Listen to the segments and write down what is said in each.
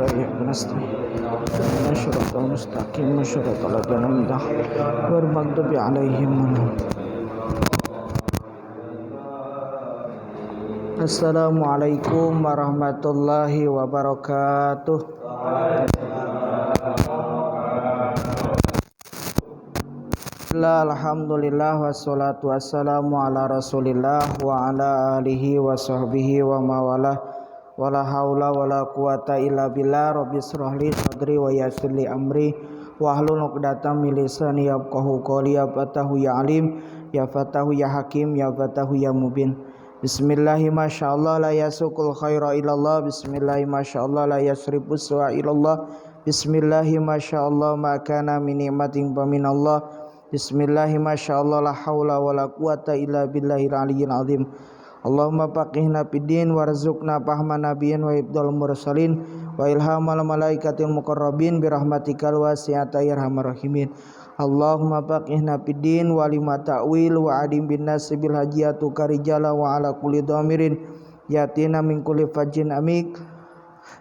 إياك نستعين اهدنا الصراط المستقيم صراط الذين أنعمت عليهم غير المغضوب عليهم ولا الضالين. Assalamualaikum warahmatullahi wabarakatuh. Alhamdulillah wassalatu wassalamu ala rasulillah wa ala alihi wa sahbihi wa mawalah. Wala haula wala quwata illa billah. Rabbi shrahli sadri wa yassir li amri wahlul 'uqdatam min lisani yafqahu qawli. Ya fatahu ya alim, ya fatahu ya hakim, ya fatahu ya mubin. Bismillahi masyaallah la yasukul khaira ilallah. Bismillahi masyaallah la yasrifus su'a ilallah. Bismillahi masyaallah ma kana min ni'matin fa minallah. Bismillahi masyaallah la haula wala quwata illa billahil aliyyil azim. Allahumma faqihna fiddin warzuqna fahman nabiyyin wa ibdal mursalin wa ilhamal malaikatil muqarrabin birahmatikal wasi'ata ya arhamar rahimin. Allahumma faqihna fiddin wa lima ta'wil wa adim bin nasi bil hajiyatu karijala wa ala kulli dhamirin yatina min kulli fajjin amik.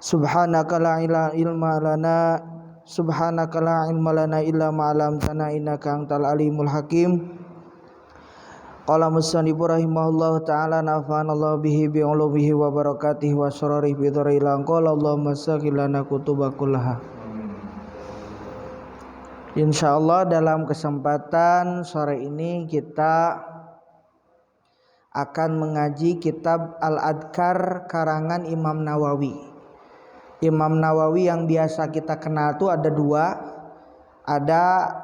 Subhanaka la ilma lana subhanaka la ilma lana illa ma 'allamtana innaka antal alimul hakim. Qala musannif rahimahullahu ta'ala nafa'anallahu bihi bi ulumihi wa barakatihi wa syararihi bi dzaril qala Allahumma saghilana kutubakullaha. Insyaallah dalam kesempatan sore ini kita akan mengaji kitab Al-Adhkar karangan Imam Nawawi. Imam Nawawi yang biasa kita kenal itu ada dua. Ada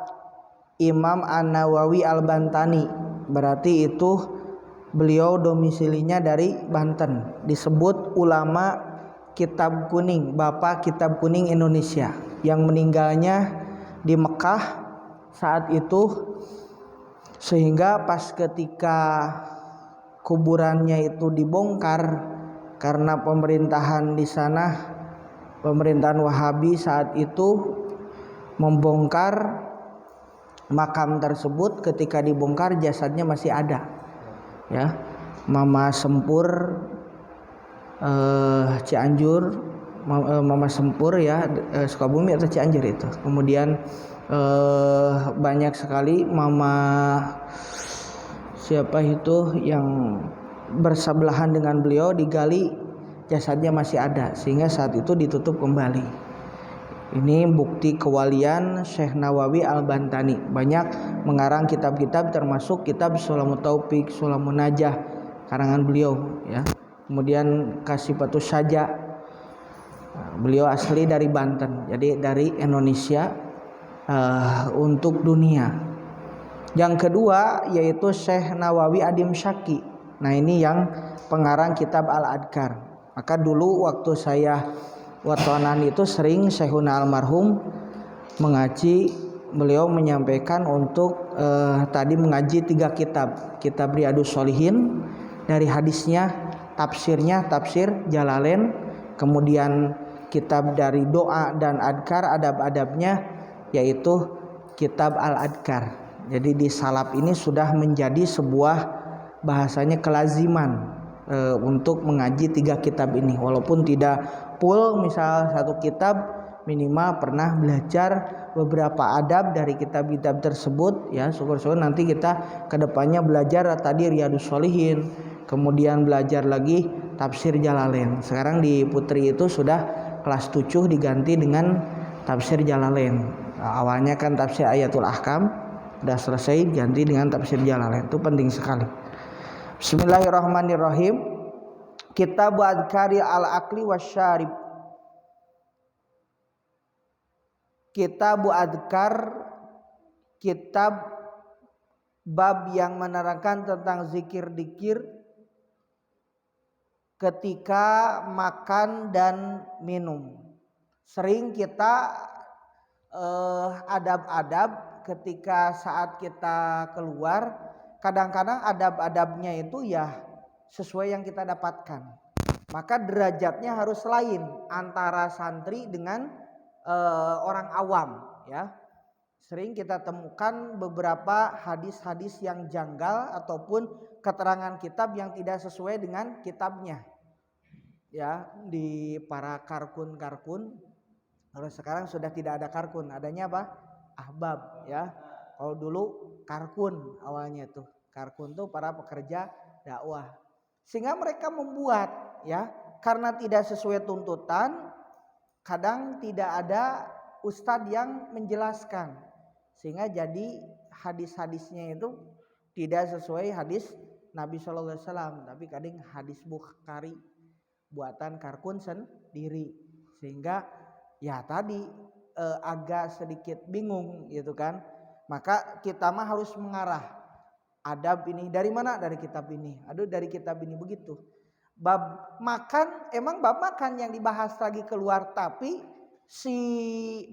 Imam An-Nawawi Al-Bantani, berarti itu beliau domisilinya dari Banten. Disebut ulama kitab kuning, bapak kitab kuning Indonesia, yang meninggalnya di Mekah saat itu, sehingga pas ketika kuburannya itu dibongkar karena pemerintahan di sana, pemerintahan Wahabi saat itu membongkar makam tersebut. Ketika dibongkar jasadnya masih ada, ya. Mama Sempur Cianjur, Mama Sempur ya, Sukabumi atau Cianjur itu. Kemudian banyak sekali mama siapa itu yang bersebelahan dengan beliau digali, jasadnya masih ada, sehingga saat itu ditutup kembali. Ini bukti kewalian Syekh Nawawi Al-Bantani. Banyak mengarang kitab-kitab termasuk kitab Sulamut Taufik, Sulamun Najah karangan beliau, ya. Kemudian Kasifatus Saja. Beliau asli dari Banten, jadi dari Indonesia untuk dunia. Yang kedua yaitu Syekh Nawawi Adim Syaki. Nah, ini yang pengarang kitab Al-Adhkar. Maka dulu waktu saya watonan itu sering Syekhuna almarhum mengaji, beliau menyampaikan untuk tadi mengaji 3 kitab. Kitab Riyadhus Shalihin, dari hadisnya, tafsirnya tafsir Jalalain, kemudian kitab dari doa dan adkar, adab-adabnya, yaitu kitab Al-Adhkar. Jadi di salaf ini sudah menjadi sebuah bahasanya kelaziman untuk mengaji 3 kitab ini, walaupun tidak full. Misal satu kitab minimal pernah belajar beberapa adab dari kitab-kitab tersebut, ya. Syukur-syukur nanti kita kedepannya belajar tadi Riyadhus Shalihin, kemudian belajar lagi tafsir Jalalain. Sekarang di Putri itu sudah kelas 7 diganti dengan tafsir Jalalain. Awalnya kan tafsir Ayatul Ahkam, sudah selesai ganti dengan tafsir Jalalain. Itu penting sekali. Bismillahirrahmanirrahim. Kitab Adhkari al-Aqli wasyarib. Kitab Adhkar, kitab bab yang menerangkan tentang zikir-zikir ketika makan dan minum. Sering kita adab-adab ketika saat kita keluar, kadang-kadang adab-adabnya itu ya sesuai yang kita dapatkan. Maka derajatnya harus lain antara santri dengan orang awam, ya. Sering kita temukan beberapa hadis-hadis yang janggal ataupun keterangan kitab yang tidak sesuai dengan kitabnya, ya, di para karkun-karkun Kalau sekarang sudah tidak ada karkun, adanya apa? Ahbab ya. Kalau dulu karkun awalnya tuh. Karkun tuh para pekerja dakwah. Sehingga mereka membuat ya, karena tidak sesuai tuntutan, kadang tidak ada ustadz yang menjelaskan. Sehingga jadi hadis-hadisnya itu tidak sesuai hadis Nabi Shallallahu Alaihi Wasallam, tapi kadang hadis Bukhari buatan karkun sendiri. Sehingga ya tadi agak sedikit bingung gitu kan. Maka kita mah harus mengarah adab ini dari mana? Dari kitab ini. Aduh, dari kitab ini begitu. Bab makan, emang bab makan yang dibahas lagi keluar, tapi si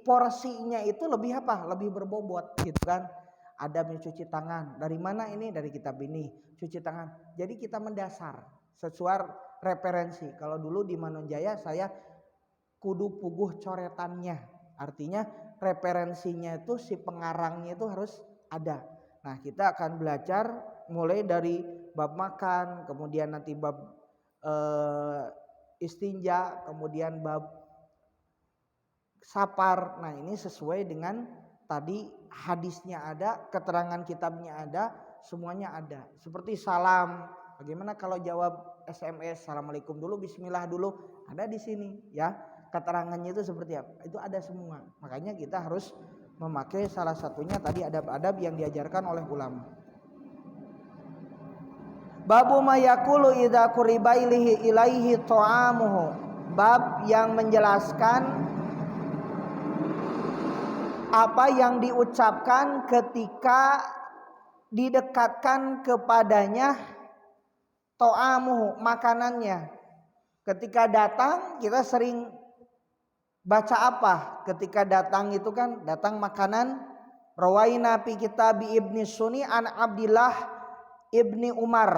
porsinya itu lebih apa? Lebih berbobot gitu kan. Adab mencuci tangan. Dari mana ini? Dari kitab ini. Cuci tangan. Jadi kita mendasar sesuai referensi. Kalau dulu di Manonjaya saya kudu puguh coretannya. Artinya referensinya itu si pengarangnya itu harus ada. Nah, kita akan belajar mulai dari bab makan, kemudian nanti bab istinja, kemudian bab sapar. Nah, ini sesuai dengan tadi hadisnya ada, keterangan kitabnya ada, semuanya ada. Seperti salam, bagaimana kalau jawab SMS, assalamualaikum dulu, bismillah dulu, ada di sini ya. Keterangannya itu seperti apa? Itu ada semua. Makanya kita harus memakai salah satunya tadi adab-adab yang diajarkan oleh ulama. Babu mayakulu idza quriba ilaihi ta'amuhu. Bab yang menjelaskan apa yang diucapkan ketika didekatkan kepadanya ta'amuhu, makanannya. Ketika datang kita sering baca apa? Ketika datang itu kan datang makanan. Rawaina fi kitab Ibnu Sunni an Abdillah Ibni Umar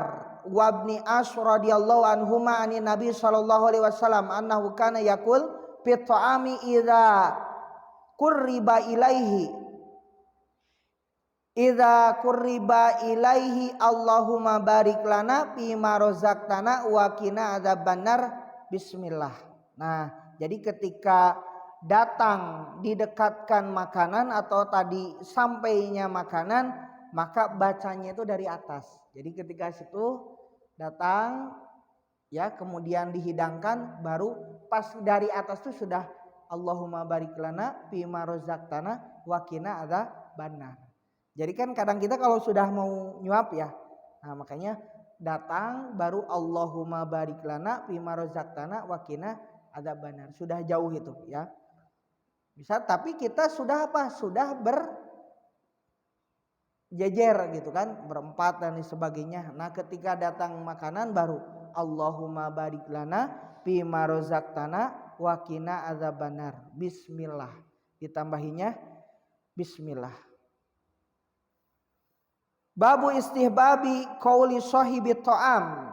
wa Ibni As radhiyallahu anhuma anin Nabi sallallahu alaihi wasallam annahu kana yaqul fi ta'ami idza qurriba ilaihi Allahumma barik lana fi ma razaqtana wa qina adzabannar bismillah. Nah, jadi ketika datang didekatkan makanan atau tadi sampainya makanan, maka bacanya itu dari atas. Jadi ketika situ datang ya, kemudian dihidangkan, baru pas dari atas itu sudah Allahumma barik lana fi ma razaqtana wa qina adzabannar. Jadi kan kadang kita kalau sudah mau nyuap ya, nah makanya datang baru Allahumma barik lana fi ma razaqtana wa qina adzabannar. Sudah jauh itu ya. Bisa, tapi kita sudah apa? Sudah berjejer gitu kan, berempat dan sebagainya. Nah, ketika datang makanan baru Allahumma barik lana fi ma razaqtana wa qina adzabannar. Bismillah. Ditambahinya bismillah. Babu istihbabi qauli sahibi ta'am.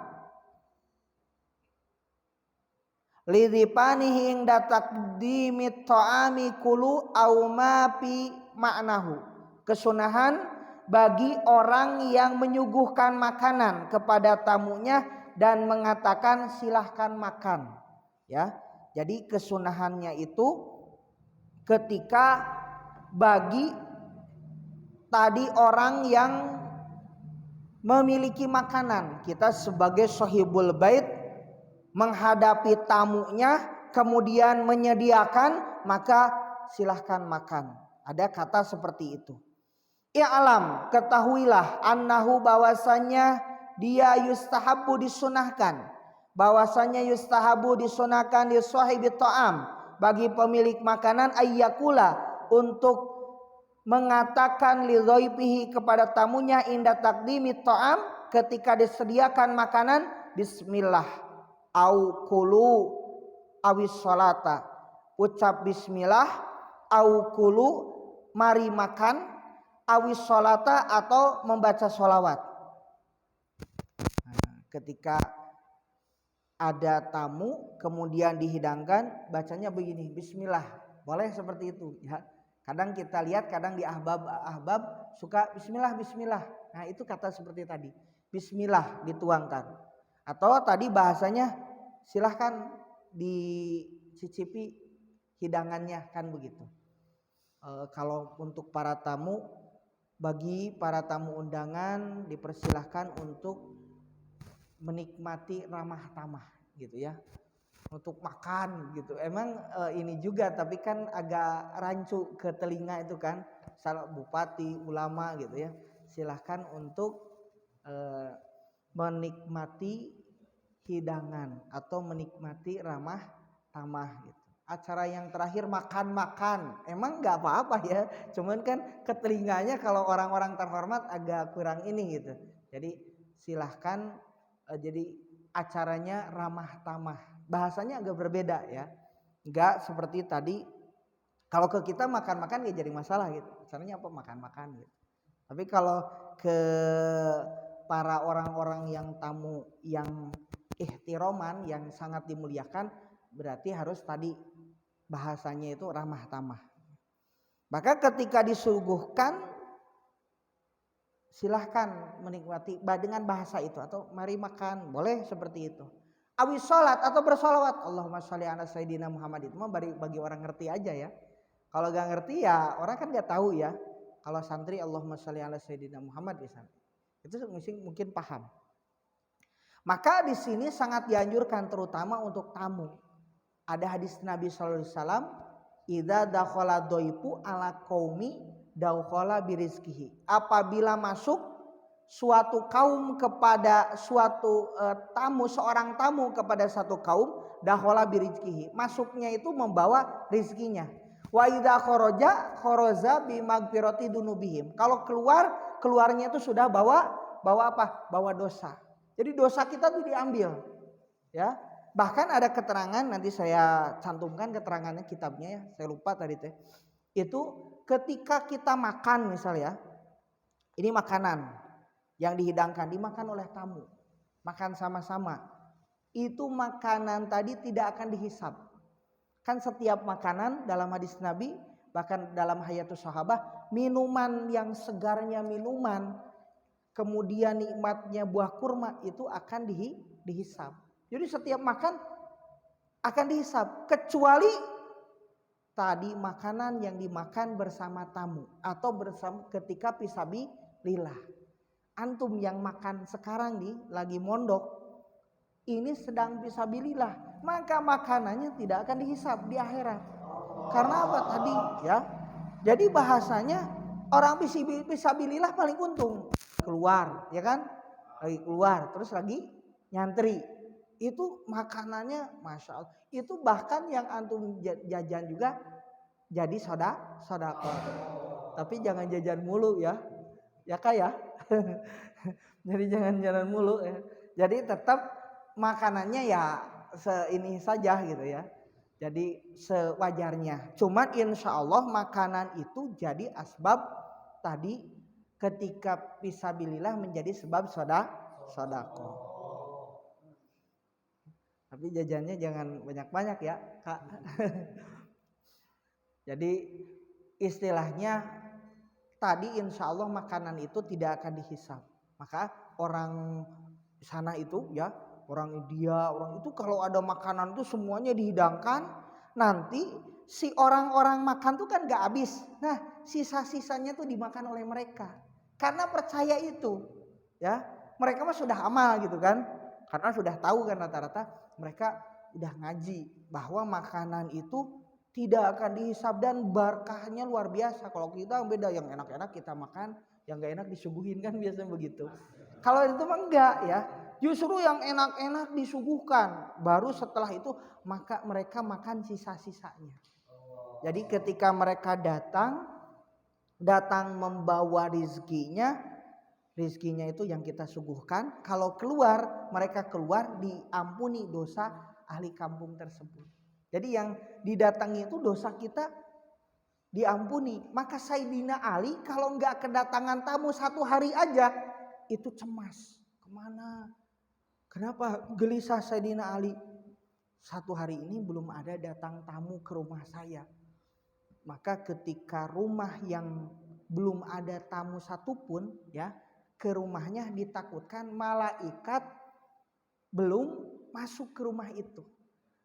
Lidhipanihi ingda taqdimit ta'ami kulu au ma fi ma'nahu. Kesunahan bagi orang yang menyuguhkan makanan kepada tamunya dan mengatakan silahkan makan. Ya, jadi kesunahannya itu ketika bagi tadi orang yang memiliki makanan, kita sebagai sahibul bait menghadapi tamunya kemudian menyediakan, maka silahkan makan. Ada kata seperti itu. I'lam, ketahuilah annahu, bahwasanya dia yustahabu, disunahkan, bahwasanya yustahabu, disunahkan li sahibi ta'am, bagi pemilik makanan, ayyakula, untuk mengatakan li dhaifihi, kepada tamunya, inda taqdimi ta'am, ketika disediakan makanan, bismillah au kulu awis salata, ucap bismillah, au kulu, mari makan, awis salata, atau membaca sholawat. Nah, ketika ada tamu kemudian dihidangkan, bacanya begini, bismillah, boleh seperti itu ya. Kadang kita lihat, kadang di ahbab suka bismillah bismillah. Nah, itu kata seperti tadi, bismillah dituangkan. Atau tadi bahasanya silahkan dicicipi hidangannya kan begitu. Kalau untuk para tamu, bagi para tamu undangan dipersilahkan untuk menikmati ramah tamah gitu ya, untuk makan gitu. Emang ini juga tapi kan agak rancu ke telinga itu kan, salah bupati, ulama gitu ya. Silahkan untuk menikmati hidangan atau menikmati ramah tamah gitu. Acara yang terakhir makan-makan, emang nggak apa-apa ya, cuman kan ke telinganya kalau orang-orang terhormat agak kurang ini gitu. Jadi silahkan, jadi acaranya ramah tamah, bahasanya agak berbeda ya, nggak seperti tadi. Kalau ke kita makan-makan ya jadi masalah gitu, acaranya apa makan-makan gitu. Tapi kalau ke para orang-orang yang tamu yang ihtiroman, yang sangat dimuliakan, berarti harus tadi bahasanya itu ramah tamah. Maka ketika disuguhkan silahkan menikmati dengan bahasa itu, atau mari makan, boleh seperti itu. Awis sholat atau bersolawat, Allahumma sholli ala sayyidina Muhammad, itu mah bagi orang ngerti aja ya. Kalau gak ngerti ya orang kan gak tahu ya. Kalau santri Allahumma sholli ala sayyidina Muhammad misalnya, itu mungkin paham. Maka di sini sangat dianjurkan terutama untuk tamu. Ada hadis Nabi sallallahu alaihi wasallam, idza dakhala dhaifu ala qaumi dakhala birizqihi. Apabila masuk suatu kaum kepada suatu tamu, seorang tamu kepada satu kaum, dakhala birizqihi. Masuknya itu membawa rizkinya. Wa idza kharaja bi magfirati dunubihim. Kalau keluarnya itu sudah bawa apa? Bawa dosa. Jadi dosa kita itu diambil. Ya. Bahkan ada keterangan, nanti saya cantumkan keterangannya kitabnya ya. Saya lupa tadi teh. Itu ketika kita makan misalnya, ini makanan yang dihidangkan dimakan oleh tamu. Makan sama-sama. Itu makanan tadi tidak akan dihisab. Kan setiap makanan dalam hadis Nabi, bahkan dalam hayatus sahabah, minuman yang segarnya minuman, kemudian nikmatnya buah kurma itu akan dihisab. Jadi setiap makan akan dihisab, kecuali tadi makanan yang dimakan bersama tamu atau bersama ketika fisabilillah. Antum yang makan sekarang nih lagi mondok, ini sedang fisabilillah, maka makanannya tidak akan dihisab di akhirat. Karena apa tadi ya? Jadi bahasanya orang fisabilillah paling untung. Keluar ya kan? Lagi keluar terus lagi nyantri. Itu makanannya Masya Allah. Itu bahkan yang antum jajan juga jadi sodako. Tapi jangan jajan mulu ya. Ya kak ya. Jadi jangan jajan mulu ya. Jadi tetap makanannya ya ini saja gitu ya. Jadi sewajarnya. Cuman insya Allah makanan itu jadi asbab tadi ketika fisabilillah menjadi sebab sodako. Tapi jajannya jangan banyak-banyak ya kak. Jadi istilahnya tadi insya Allah makanan itu tidak akan dihisab. Maka orang sana itu ya, orang India, orang itu kalau ada makanan itu semuanya dihidangkan. Nanti si orang-orang makan tuh kan gak habis. Nah sisa-sisanya tuh dimakan oleh mereka. Karena percaya itu ya, mereka mah sudah amal gitu kan. Karena sudah tahu kan rata-rata mereka udah ngaji bahwa makanan itu tidak akan dihisab dan berkahnya luar biasa. Kalau kita beda, yang enak-enak kita makan, yang gak enak disuguhin kan biasanya begitu. Kalau itu mah enggak ya. Justru yang enak-enak disuguhkan. Baru setelah itu maka mereka makan sisa-sisanya. Jadi ketika mereka datang membawa rizkinya itu yang kita suguhkan. Kalau mereka keluar diampuni dosa ahli kampung tersebut. Jadi yang didatangi itu dosa kita diampuni. Maka Sayyidina Ali kalau nggak kedatangan tamu 1 hari aja itu cemas. Kemana? Kenapa gelisah Sayyidina Ali? 1 hari ini belum ada datang tamu ke rumah saya. Maka ketika rumah yang belum ada tamu satupun ya, ke rumahnya ditakutkan malaikat belum masuk ke rumah itu.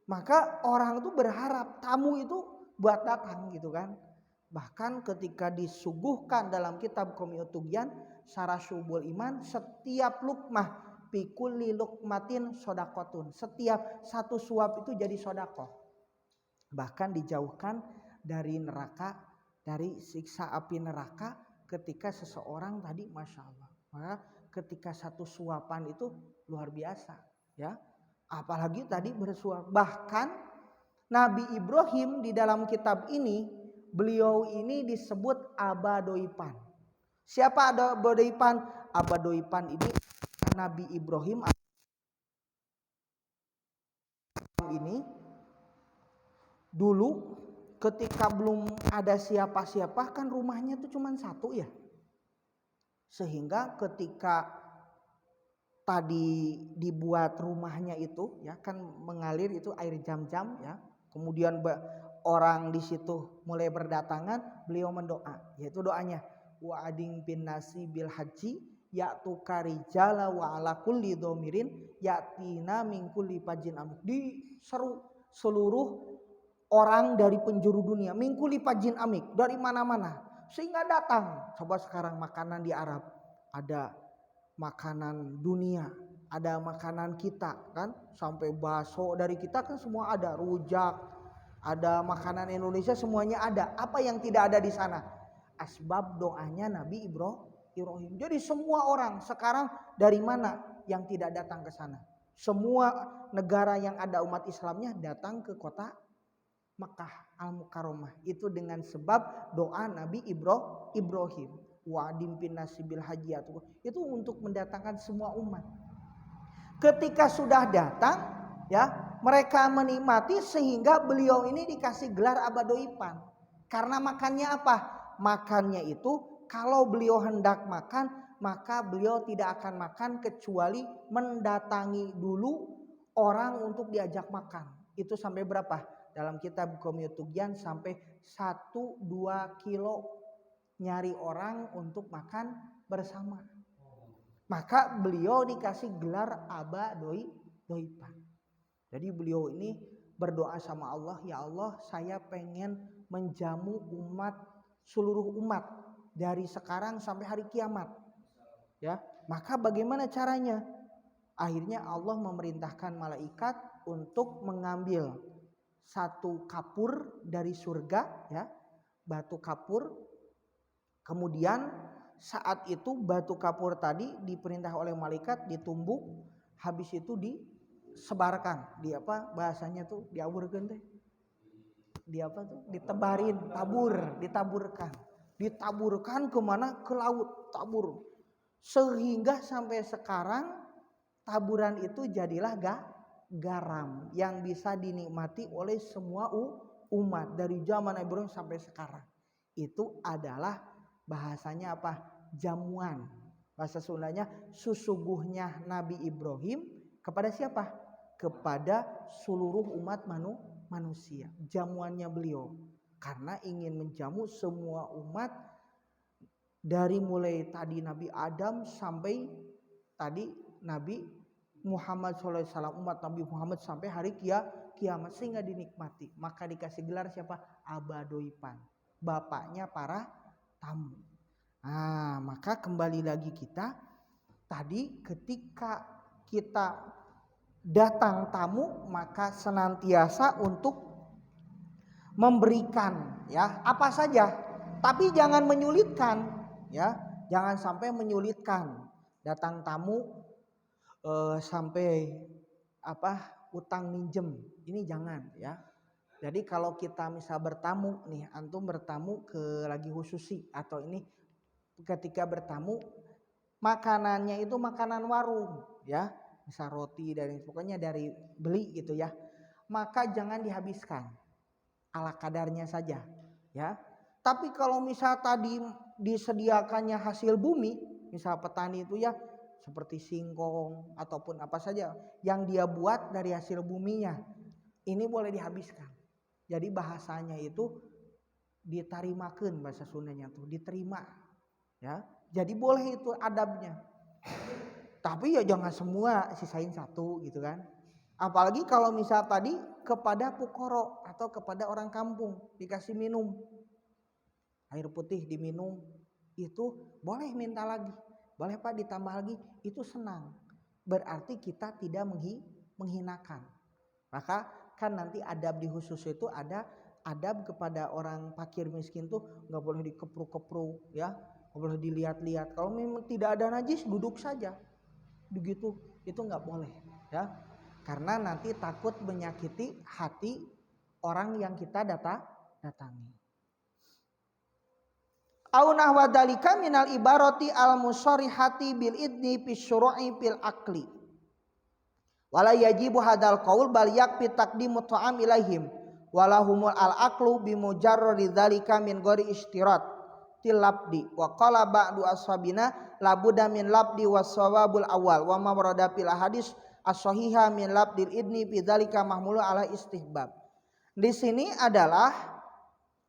Maka orang itu berharap tamu itu buat datang gitu kan. Bahkan ketika disuguhkan dalam kitab Qomiyut Tughyan Syarah Syu'ubul Iman, setiap lukmah pikulli lukmatin sodakotun, setiap satu suap itu jadi sodakoh. Bahkan dijauhkan dari neraka, dari siksa api neraka ketika seseorang tadi, masya Allah. Maka ketika satu suapan itu luar biasa, ya. Apalagi tadi bersuap. Bahkan Nabi Ibrahim di dalam kitab ini, beliau ini disebut Abadoipan. Siapa Abadoipan? Abadoipan ini Nabi Ibrahim ini dulu ketika belum ada siapa-siapa kan rumahnya tuh cuma satu ya. Sehingga ketika tadi dibuat rumahnya itu ya kan mengalir itu air jam-jam ya. Kemudian orang di situ mulai berdatangan, beliau mendoa, yaitu doanya wa ading bin nasi bil haji ya'tu karijala wa ala kulli dhamirin yatina min kulli fajin amik. Diseru seluruh orang dari penjuru dunia, min kulli fajin amik, dari mana-mana sehingga datang. Coba sekarang makanan di Arab, ada makanan dunia, ada makanan kita kan, sampai bakso dari kita kan semua ada, rujak, ada makanan Indonesia semuanya ada. Apa yang tidak ada di sana? Asbab doanya Nabi Ibrahim. Jadi semua orang sekarang dari mana yang tidak datang ke sana? Semua negara yang ada umat Islamnya datang ke kota Mekah Al-Mukarramah. Itu dengan sebab doa Nabi Ibrahim. Wa'adim bin nasibil hajiyatu, itu untuk mendatangkan semua umat. Ketika sudah datang ya, mereka menikmati sehingga beliau ini dikasih gelar Abadoipan. Karena makannya apa? Makannya itu kalau beliau hendak makan, maka beliau tidak akan makan kecuali mendatangi dulu orang untuk diajak makan. Itu sampai berapa? Dalam kitab Qomiyut Tughyan sampai 1-2 kilo nyari orang untuk makan bersama. Maka beliau dikasih gelar Abadoipan. Jadi beliau ini berdoa sama Allah, ya Allah, saya pengen menjamu seluruh umat dari sekarang sampai hari kiamat. Ya, maka bagaimana caranya? Akhirnya Allah memerintahkan malaikat untuk mengambil satu kapur dari surga, ya, batu kapur. Kemudian saat itu batu kapur tadi diperintah oleh malaikat ditumbuk, habis itu disebarkan, bahasanya tuh diaburkan teh. Ditaburkan kemana? Ke laut, tabur. Sehingga sampai sekarang taburan itu jadilah garam yang bisa dinikmati oleh semua umat dari zaman Ibrahim sampai sekarang. Itu adalah bahasanya apa? Jamuan. Bahasa Sundanya susuguhnya Nabi Ibrahim kepada siapa? Kepada seluruh umat manusia. Jamuannya beliau. Karena ingin menjamu semua umat dari mulai tadi Nabi Adam sampai tadi Nabi Muhammad SAW, umat Nabi Muhammad sampai hari kiamat sehingga dinikmati. Maka dikasih gelar siapa? Abadoipan. Bapaknya para tamu. Nah, maka kembali lagi kita tadi ketika kita datang tamu maka senantiasa untuk memberikan ya apa saja, tapi jangan menyulitkan ya, jangan sampai menyulitkan. Datang tamu sampai utang minjem, ini jangan ya. Jadi kalau kita misal bertamu nih, antum bertamu ke lagi khususi atau ini ketika bertamu makanannya itu makanan warung ya, misal roti dan pokoknya dari beli gitu ya, maka jangan dihabiskan, ala kadarnya saja ya. Tapi kalau misal tadi disediakannya hasil bumi, misal petani itu ya seperti singkong ataupun apa saja yang dia buat dari hasil buminya, ini boleh dihabiskan. Jadi bahasanya itu ditarimakeun, bahasa Sundanya tuh diterima ya. Jadi boleh itu adabnya. Tapi ya jangan semua sisain satu gitu kan. Apalagi kalau misal tadi kepada pukoro atau kepada orang kampung dikasih minum air putih diminum, itu boleh minta lagi, boleh Pak ditambah lagi, itu senang. Berarti kita tidak menghinakan. Maka kan nanti adab di khusus itu ada adab kepada orang fakir miskin tuh nggak boleh dikepruk-kepruk ya, nggak boleh dilihat-lihat. Kalau memang tidak ada najis duduk saja, begitu itu nggak boleh ya, karena nanti takut menyakiti hati orang yang kita datangi. Au nahwa dalika minal ibarati al musharihati bil idni fi syuru'i fil akli. Wala yajibu hadal qaul bal yakfi taqdimu ta'am ilaihim walahumul al aqlu bi mujarradi dzalika min ghairi istirat til labdi wa qala ba'du ashabina la budda min labdi was sawabul awal wa ma warada fil hadis as-sahiha min labdil idni fi dzalika mahmulu ala istihbab. Di sini adalah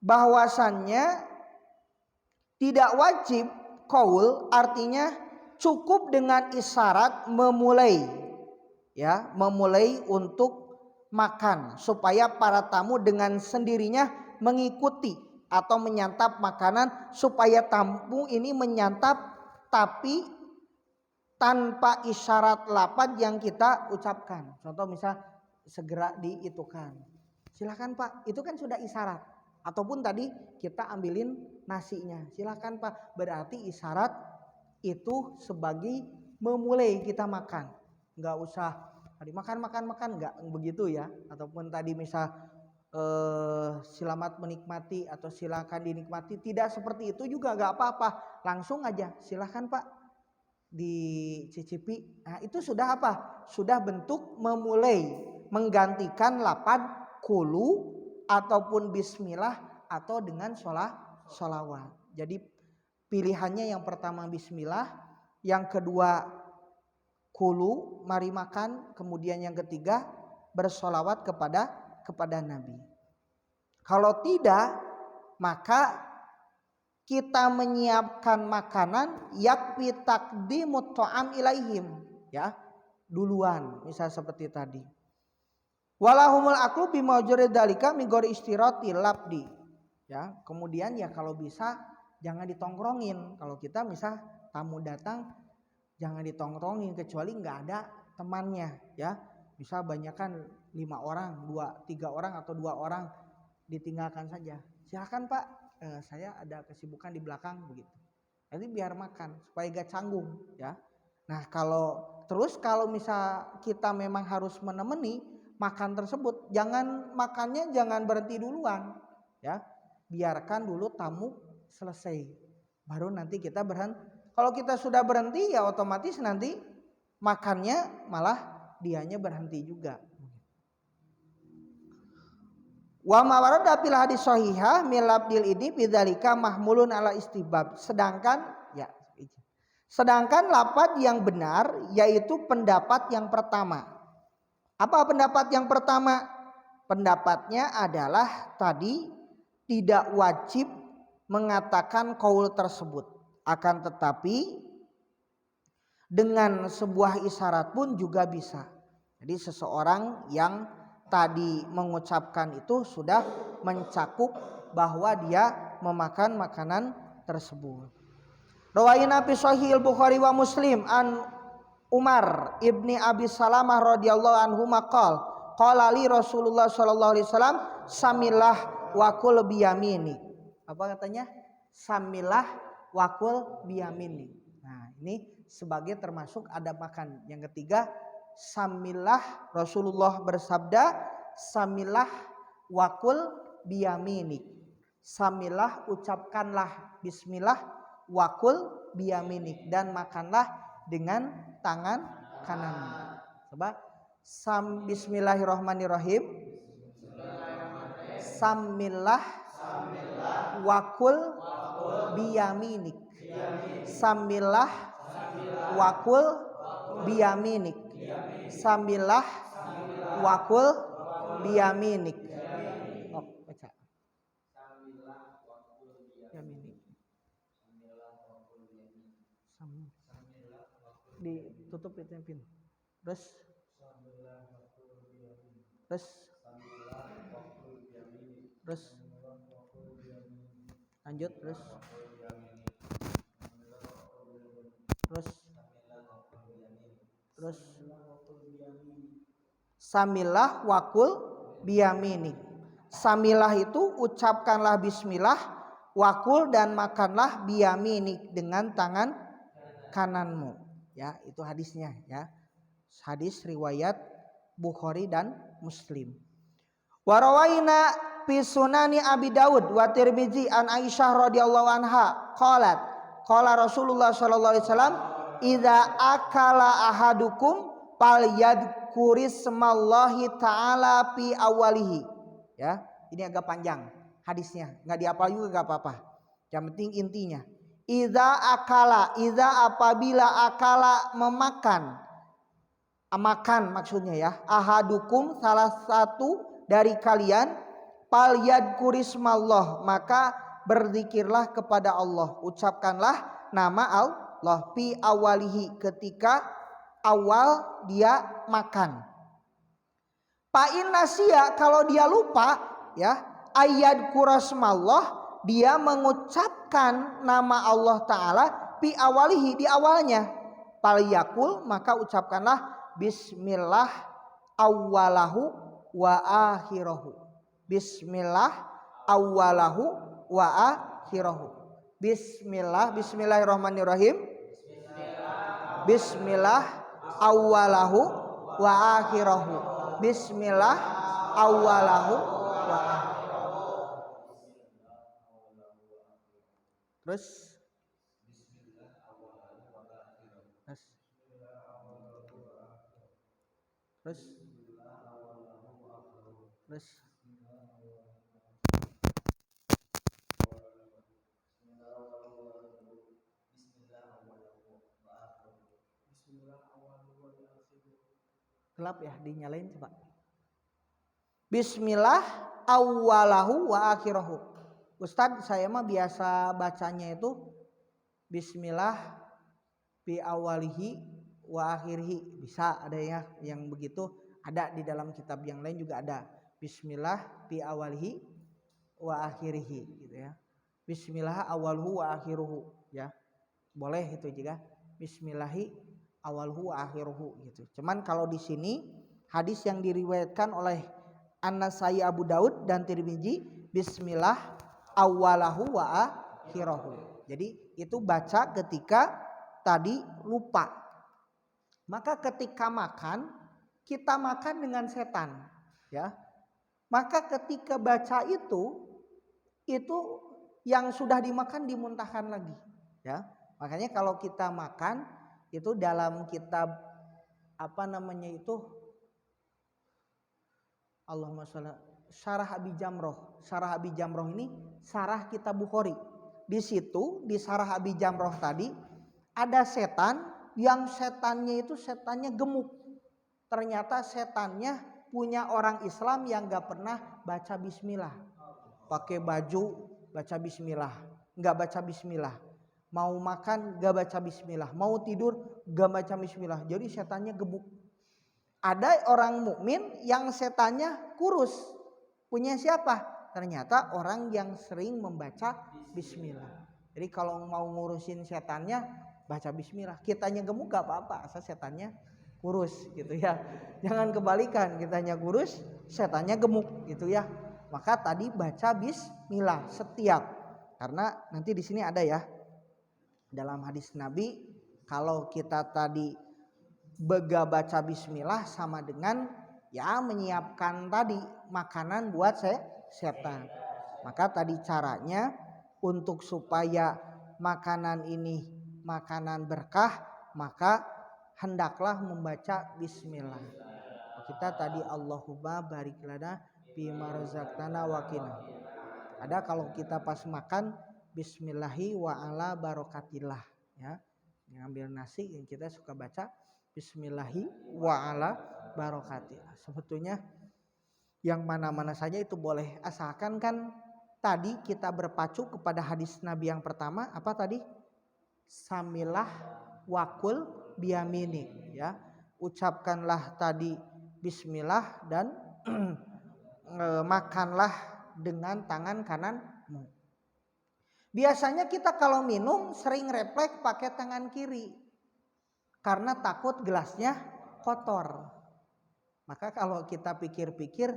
bahwasannya tidak wajib qaul, artinya cukup dengan isyarat memulai ya, memulai untuk makan supaya para tamu dengan sendirinya mengikuti atau menyantap makanan, supaya tamu ini menyantap tapi tanpa isyarat lafaz yang kita ucapkan. Contoh misal segera diitukan, silakan Pak, itu kan sudah isyarat. Ataupun tadi kita ambilin nasinya, silakan Pak, berarti isyarat itu sebagai memulai kita makan. Nggak usah tadi makan nggak begitu ya. Ataupun tadi misal selamat menikmati atau silakan dinikmati, tidak seperti itu juga nggak apa-apa, langsung aja silakan Pak dicicipi. Nah itu sudah apa? Sudah bentuk memulai, menggantikan lafaz kulu ataupun bismillah atau dengan sholawat. Jadi pilihannya yang pertama bismillah, yang kedua kulu mari makan, kemudian yang ketiga bersolawat kepada Nabi. Kalau tidak, maka kita menyiapkan makanan yakfi taqdimut ta'am ilaihim ya, duluan, misal seperti tadi. Walahumul aqlu bima juri dalika min ghairi istirati labdi ya. Kemudian ya kalau bisa jangan ditongkrongin. Kalau kita misal tamu datang jangan ditongkrongin kecuali nggak ada temannya ya. Bisa banyakkan 5 orang, 2, 3 orang atau 2 orang, ditinggalkan saja. Silakan Pak, saya ada kesibukan di belakang begitu. Jadi biar makan supaya gak canggung ya. Nah kalau misal kita memang harus menemani makan tersebut, makannya jangan berhenti duluan ya, biarkan dulu tamu selesai baru nanti kita berhenti. Kalau kita sudah berhenti ya otomatis nanti makannya malah dianya berhenti juga. Wa ma warada fil hadis shahihah min labdil ini bidzalika mahmulun ala istibab. Sedangkan lafaz yang benar yaitu pendapat yang pertama. Apa pendapat yang pertama? Pendapatnya adalah tadi tidak wajib mengatakan qaul tersebut, akan tetapi dengan sebuah isyarat pun juga bisa. Jadi seseorang yang tadi mengucapkan itu sudah mencakup bahwa dia memakan makanan tersebut. Rawaina fi Sahih Bukhari wa Muslim an Umar ibni Abi Salamah radhiyallahu anhu maqal qala li Rasulullah sallallahu alaihi wasallam samillah wa kul biyamini. Apa katanya? Samillah wa kul biyamini. Nah, ini sebagai termasuk adab makan. Yang ketiga, samillah, Rasulullah bersabda samillah wa kul biyamini. Samillah, ucapkanlah bismillah, wa kul biyaminik, dan makanlah dengan tangan kanan. Coba bismillahirrahmanirrahim. Samillah wakul biyaminik. Samillah wakul biyaminik. Samillah wakul biyaminik. Oh, baca. Biyaminik. Ditutup itu pin. Terus terus lanjut terus terus Samilah wakul biyaminik. Samilah itu ucapkanlah bismillah, wakul dan makanlah biyaminik dengan tangan kananmu. Ya, itu hadisnya ya. Hadis riwayat Bukhari dan Muslim. Warawaina fi sunani Abi Daud wa Tirmizi an Aisyah radhiyallahu anha qalat qala Rasulullah sallallahu alaihi wasallam idza akala ahadukum falyadkurismallahi ta'ala fi awalihi. Ya, ini agak panjang hadisnya, enggak dihafal juga enggak apa-apa. Yang penting intinya, idza apabila akala memakan, makan maksudnya ya, ahadukum salah satu dari kalian, falyadkurismallah maka berzikirlah kepada Allah, ucapkanlah nama Allah fi awalihi ketika awal dia makan. Fa'in nasia kalau dia lupa ya, ayadkurasmallah dia mengucapkan nama Allah Ta'ala fi awalihi di awalnya, falyakul maka ucapkanlah bismillah awwalahu wa akhirahu. Bismillah awwalahu wa akhirahu. Bismillahirrahmanirrahim. Bismillah awwalahu wa akhirahu. Bismillah awwalahu wa akhirahu. Terus gelap ya, dinyalain coba. Bismillah awwalahu wa akhirahu. Ustadz, saya mah biasa bacanya itu bismillah bi awalihi wa akhirhi. Bisa ada ya yang begitu, ada di dalam kitab yang lain juga ada. Bismillah bi awalihi wa akhirhi gitu ya. Bismillah awalhu wa akhiruhu ya. Boleh itu juga. Bismillahi awalhu wa akhiruhu gitu. Cuman kalau di sini hadis yang diriwayatkan oleh An-Nasai, Abu Daud dan Tirmizi, bismillah awalahu wa akhirahu. Jadi itu baca ketika tadi lupa. Maka ketika makan, kita makan dengan setan ya. Maka ketika baca itu yang sudah dimakan dimuntahkan lagi ya. Makanya kalau kita makan itu dalam kitab apa namanya itu, Allahumma sholli Syarah Abi Jamroh. Syarah Abi Jamroh ini syarah kitab Bukhari. Di situ di Syarah Abi Jamroh tadi ada setan yang setannya itu setannya gemuk. Ternyata setannya punya orang Islam yang gak pernah baca bismillah. Pakai baju baca bismillah, gak baca bismillah. Mau makan gak baca bismillah, mau tidur gak baca bismillah. Jadi setannya gemuk. Ada orang mukmin yang setannya kurus. Punya siapa? Ternyata orang yang sering membaca bismillah. Jadi kalau mau ngurusin setannya baca bismillah. Kitanya gemuk gak apa-apa, asal setannya kurus gitu ya. Jangan kebalikan, kitanya kurus, setannya gemuk gitu ya. Maka tadi baca bismillah setiap. Karena nanti di sini ada ya. Dalam hadis Nabi, kalau kita tadi baca bismillah sama dengan ya menyiapkan tadi makanan buat setan. Maka tadi caranya untuk supaya makanan ini makanan berkah, maka hendaklah membaca bismillah. Kita tadi Allahumma barik lana bima razaqtana wa qina. Ada kalau kita pas makan bismillahi wa ala barokatillah ya. Ngambil nasi yang kita suka baca bismillahi wa ala barokatillah. Sebetulnya yang mana-mana saja itu boleh, asalkan kan tadi kita berpacu kepada hadis Nabi yang pertama apa tadi? Samilah wakul biyaminik ya. Ucapkanlah tadi bismillah dan makanlah dengan tangan kananmu. Biasanya kita kalau minum sering refleks pakai tangan kiri karena takut gelasnya kotor. Maka kalau kita pikir-pikir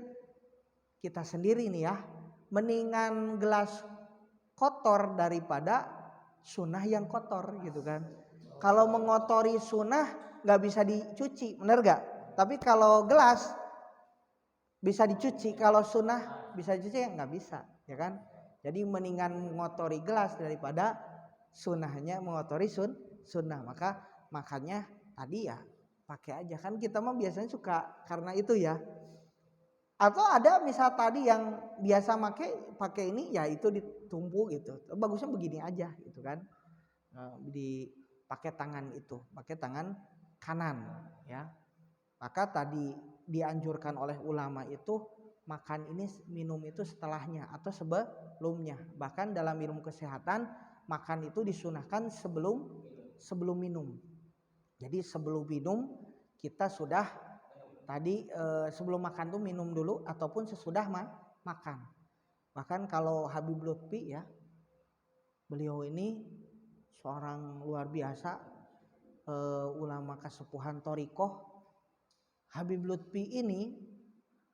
kita sendiri nih ya, mendingan gelas kotor daripada sunnah yang kotor gitu kan. Kalau mengotori sunnah nggak bisa dicuci, bener gak? Tapi kalau gelas bisa dicuci, kalau sunnah bisa dicuci ya nggak bisa, ya kan? Jadi mendingan mengotori gelas daripada sunnahnya mengotori sunnah. Makanya tadi ya pakai aja kan, kita mah biasanya suka karena itu ya. Atau ada misal tadi yang biasa pakai ini ya itu ditumpuk gitu. Bagusnya begini aja gitu kan. Pakai tangan itu, pakai tangan kanan ya. Maka tadi dianjurkan oleh ulama itu makan ini minum itu setelahnya atau sebelumnya. Bahkan dalam ilmu kesehatan makan itu disunahkan sebelum minum. Jadi sebelum minum kita sudah tadi sebelum makan tuh minum dulu ataupun sesudah makan. Bahkan kalau Habib Lutfi ya, beliau ini seorang luar biasa ulama kesepuhan Thariqah. Habib Lutfi ini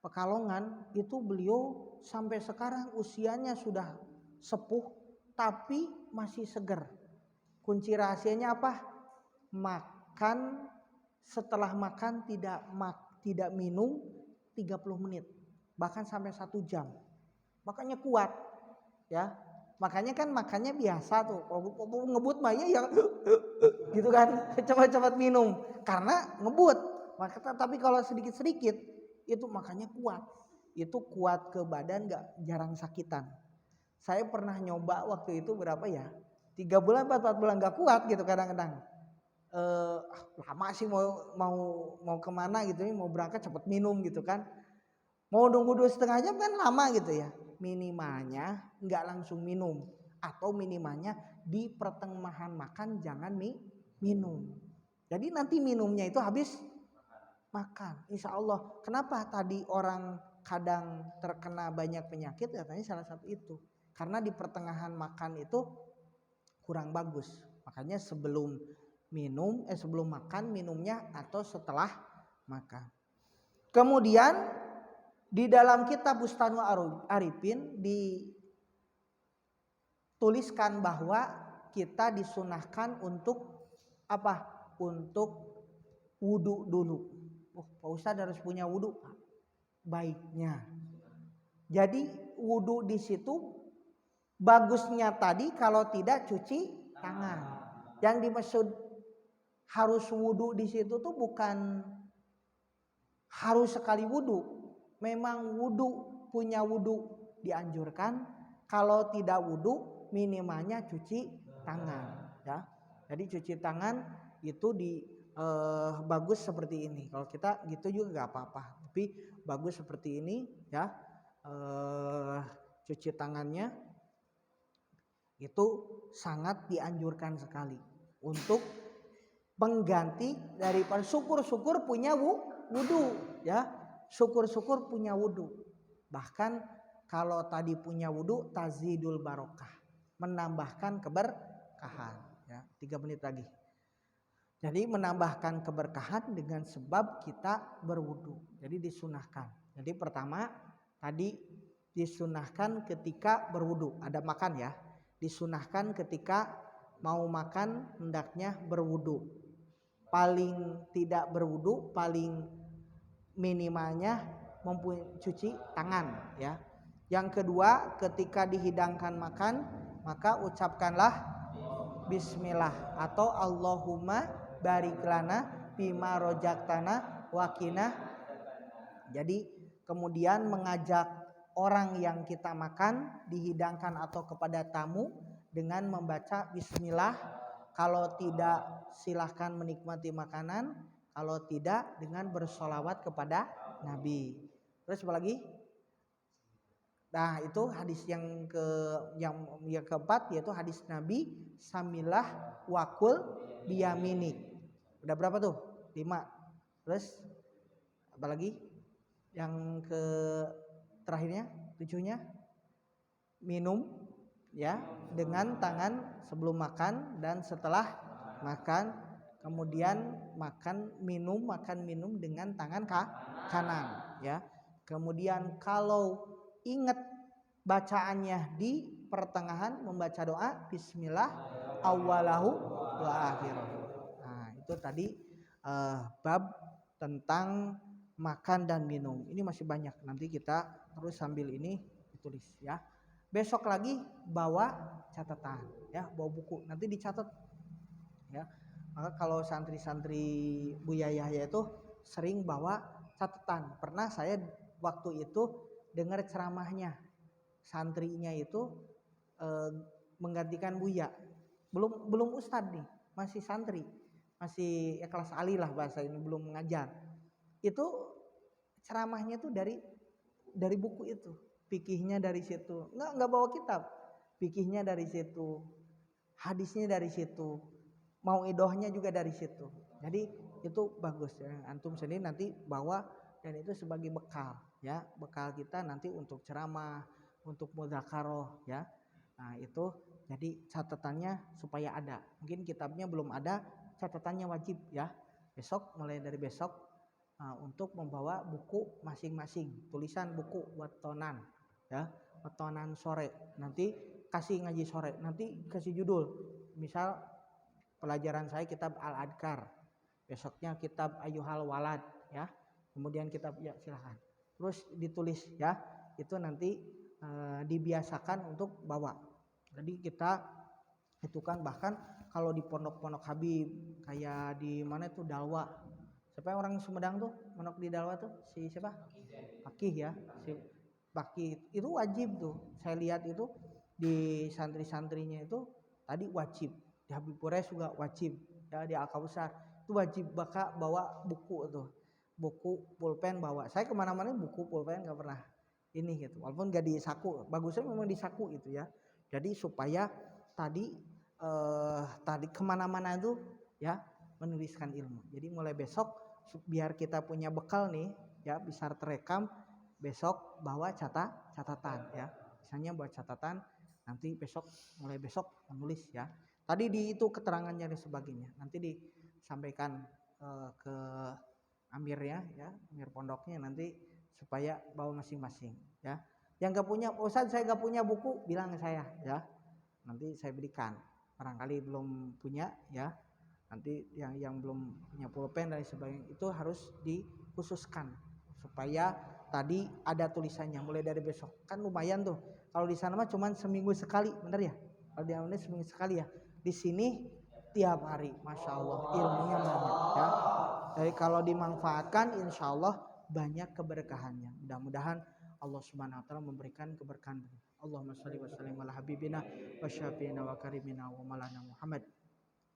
Pekalongan itu beliau sampai sekarang usianya sudah sepuh tapi masih seger. Kunci rahasianya apa? Makan, setelah makan tidak minum 30 menit bahkan sampai 1 jam. Makanya kuat ya. Makanya kan makannya biasa tuh. Ngebut mah ya gitu kan. Cepat-cepat minum karena ngebut. Tapi kalau sedikit-sedikit itu makanya kuat. Itu kuat ke badan, gak jarang sakitan. Saya pernah nyoba waktu itu berapa ya? 3 bulan 4 bulan gak kuat gitu kadang-kadang. Lama sih mau kemana gitu, mau berangkat cepet minum gitu kan. Mau nunggu 2,5 jam kan lama gitu ya. Minimalnya gak langsung minum. Atau minimalnya di pertengahan makan jangan minum. Jadi nanti minumnya itu habis makan, insya Allah. Kenapa tadi orang kadang terkena banyak penyakit? Katanya salah satu itu karena di pertengahan makan itu kurang bagus. Makanya sebelum makan minumnya atau setelah makan. Kemudian di dalam kitab Bustanul Arifin dituliskan bahwa kita disunahkan untuk apa? Untuk wudu dulu. Pak Ustadz harus punya wudhu, baiknya. Jadi wudhu di situ bagusnya tadi kalau tidak cuci tangan. Yang dimaksud harus wudhu di situ tuh bukan harus sekali wudhu. Memang punya wudhu dianjurkan. Kalau tidak wudhu minimalnya cuci tangan. Ya. Jadi cuci tangan itu bagus seperti ini. Kalau kita gitu juga nggak apa-apa, tapi bagus seperti ini ya. Cuci tangannya itu sangat dianjurkan sekali untuk pengganti daripada syukur-syukur punya wudhu ya. Syukur-syukur punya wudhu. Bahkan kalau tadi punya wudhu tazidul barokah, menambahkan keberkahan ya. 3 menit lagi. Jadi menambahkan keberkahan dengan sebab kita berwudu. Jadi disunahkan. Jadi pertama tadi disunahkan ketika berwudu. Ada makan ya. Disunahkan ketika mau makan hendaknya berwudu. Paling tidak berwudu, paling minimalnya cuci tangan ya. Yang kedua ketika dihidangkan makan maka ucapkanlah Bismillah atau Allahumma barik lana bima rojaktana wakina. Jadi kemudian mengajak orang yang kita makan dihidangkan atau kepada tamu dengan membaca Bismillah. Kalau tidak silahkan menikmati makanan, kalau tidak dengan bersolawat kepada Nabi. Terus apa lagi? Nah itu hadis yang keempat yaitu hadis Nabi Samilah wakul biyaminik. Udah berapa tuh? 5. Terus apa lagi? Yang ke terakhirnya, tujuhnya minum ya dengan tangan sebelum makan dan setelah makan, kemudian makan minum dengan tangan kanan ya. Kemudian kalau ingat bacaannya di pertengahan membaca doa bismillah awalahu wa akhirahu. Nah, itu tadi bab tentang makan dan minum. Ini masih banyak, nanti kita terus sambil ini ditulis ya. Besok lagi bawa catatan ya, bawa buku, nanti dicatat ya. Maka kalau santri-santri Buya Yahya itu sering bawa catatan. Pernah saya waktu itu dengar ceramahnya, santrinya itu eh, menggantikan Buya. Belum ustadz nih, masih santri, masih ya kelas ali lah bahasa ini, belum mengajar. Itu ceramahnya tuh dari buku itu, fikihnya dari situ, nggak bawa kitab, fikihnya dari situ, hadisnya dari situ, mau idohnya juga dari situ. Jadi itu bagus ya, antum sendiri nanti bawa, dan itu sebagai bekal ya, bekal kita nanti untuk ceramah, untuk mudzakarah ya. Nah itu jadi catatannya supaya ada, mungkin kitabnya belum ada, catatannya wajib ya. Besok, mulai dari besok untuk membawa buku masing-masing, tulisan buku wetonan ya, wetonan sore, nanti kasih ngaji sore, nanti kasih judul, misal pelajaran saya kitab Al-Adkar, besoknya kitab Ayyuhal Walad ya, kemudian kitab ya silahkan, terus ditulis ya, itu nanti dibiasakan untuk bawa. Jadi kita itu kan bahkan kalau di pondok-pondok Habib kayak di mana itu Dalwa, siapa yang orang Sumedang tuh pondok di Dalwa tuh, si siapa, Pakih ya, si Pakih itu wajib tuh, saya lihat itu di santri-santrinya itu tadi wajib, di Habib Quraisy juga wajib ya, di Al Kausar itu wajib bawa buku tuh, buku pulpen bawa. Saya kemana-mana buku pulpen nggak pernah ini gitu, walaupun nggak di saku, bagusnya memang di saku itu ya. Jadi supaya tadi kemana-mana itu ya menuliskan ilmu. Jadi mulai besok biar kita punya bekal nih ya, bisa terekam, besok bawa catatan ya, misalnya buat catatan, nanti besok, mulai besok menulis ya. Tadi di itu keterangannya dan sebagainya nanti disampaikan ke amirnya ya, amir pondoknya nanti supaya bawa masing-masing ya. Yang gak punya, Ustaz saya gak punya buku, bilang ke saya ya, nanti saya berikan. Barangkali belum punya ya, nanti yang belum punya pulpen dan sebagainya itu harus dikhususkan supaya tadi ada tulisannya mulai dari besok. Kan lumayan tuh, kalau di sana mah cuman seminggu sekali, bener ya, kalau di Indonesia seminggu sekali ya, di sini tiap hari, masya Allah ilmunya banyak ya. Jadi kalau dimanfaatkan insya Allah banyak keberkahannya. Mudah-mudahan Allah Subhanahu wa taala memberikan keberkahan. Allahumma shalli wa sallim ala habibina wa syafiina wa karimina wa malana Muhammad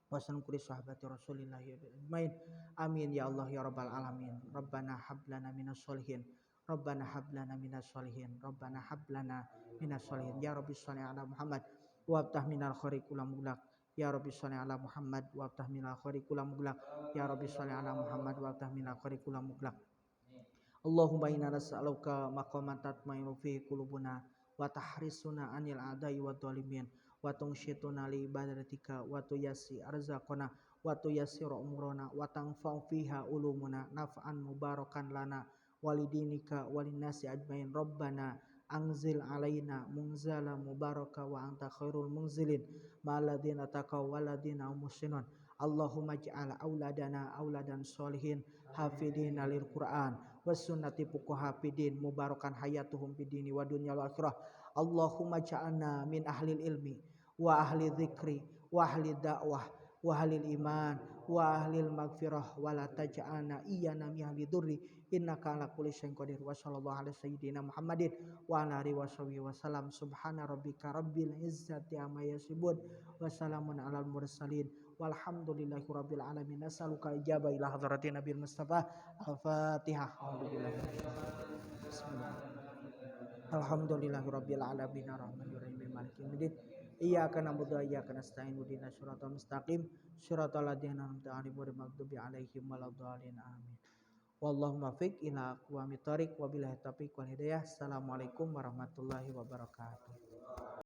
wa sallam kulli sahabati Rasulillah ajmain. Amin ya Allah ya rabbal alamin. Rabbana hab lana minas solihin. Rabbana hab lana minas solihin. Rabbana hab lana minas solihin. Ya Rabbi shalli ala Muhammad wa aftah minal khairi kullam mulak. Ya Rabbi shalli ala Muhammad wa aftah minal khairi kullam mulak. Ya Rabbi shalli ala Muhammad wa aftah minal khairi kullam mulak. Allahumma inna nas'aluka maqaman tatma'innu fihi qulubuna wa tahrisuna 'anil a'da'i wad dhalimin wa tunshituna li ibadatika wa tuyassi arzaqana wa tuyassir umurana wa tanfa'u fiha ulumuna naf'an mubarakan lana walidinika walinnasi ajmain. Rabbana anzil alaina munzala mubaraka wa anta khairul munzilin ma'alladhina taqaw waladina muhsinun. Allahumma ij'al auladana auladan solihin hafidina lil Qur'an was sunnati fuqahafidin mubarakan hayatuhum fid dini wa dunya wal akhirah. Allahumma ja'alna min ahlil ilmi wa ahli dzikri wa ahli dakwah wa ahlil iman wa ahlil maghfirah wa la taj'alna iyana min ahli durri innaka ala kulli syai'in qadir. Wa sallallahu ala sayyidina Muhammadin wa ala alihi washabihi wasallam. Subhana rabbika rabbil izzati amma yasifun wa salamun alal mursalin walhamdulillahi rabbil alamin. Nasaluka ijabah ila hadratin nabil mustafa. Al-Fatihah. Alhamdulillahi rabbil alamin arrahmanir rahim maliki yaumiddin. Iyyaka na'budu wa iyyaka nasta'in ihdinas siratal mustaqim siratal ladzina an'amta 'alaihim ghairil maghdubi 'alaihim waladdallin amin. Wallahu muwaffiq ila aqwamit thoriq, wabillahi taufiq wal hidayah. Assalamualaikum warahmatullahi wabarakatuh.